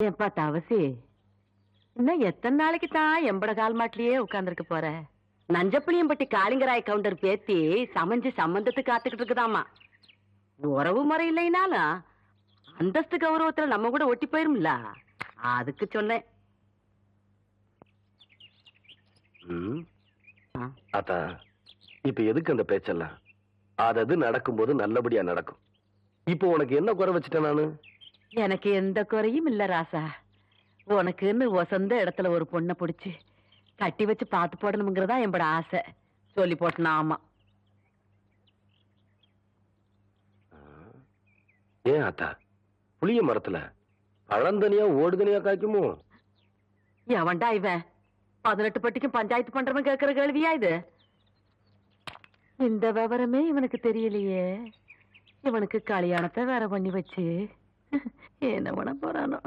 ஏன்பா தவசி, இன்னும் எத்தனை நாளைக்கு தான் எம்பட கால் மாட்டிலேயே உட்கார்ந்துருக்க போற? நஞ்சப்புளியம்பட்டி காளிங்கராய் கவுண்டர் பேத்தி சமைஞ்சு சம்பந்தத்துக்கு காத்துக்கிட்டு இருக்குதாமா. உறவு முறை இல்லைனாலும் அந்தஸ்து கௌரவத்துல நம்ம கூட ஒட்டி போயிரும்ல, அதுக்கு சொன்னேன். அத்தா, இப்ப எதுக்கு அந்த பேச்செல்லாம்? அது நடக்கும்போது நல்லபடியா நடக்கும். இப்போ உனக்கு என்ன குறை வச்சுட்டேன் நானு? எனக்கு எந்த குறையும் இல்ல ராசா. உனக்குன்னு வசந்த இடத்துல ஒரு பொண்ணை பிடிச்சு கட்டி வச்சு பார்த்து போடணுங்கிறதா என்பட ஆசை. சொல்லி போட்டனா? ஆமா. ஏன் அத்தா, புளிய மரத்துல பழந்தனியா ஓடுதனியா காய்க்குமோ? எவன்டா இவன் 18 பட்டிக்கும் பஞ்சாயத்து பண்றவன் கேட்கிற கேள்வியா இது? இந்த விவரமே இவனுக்கு தெரியலையே. இவனுக்கு கல்யாணத்தை வேற பண்ணி வச்சு என்ன பண்ண போறானோ?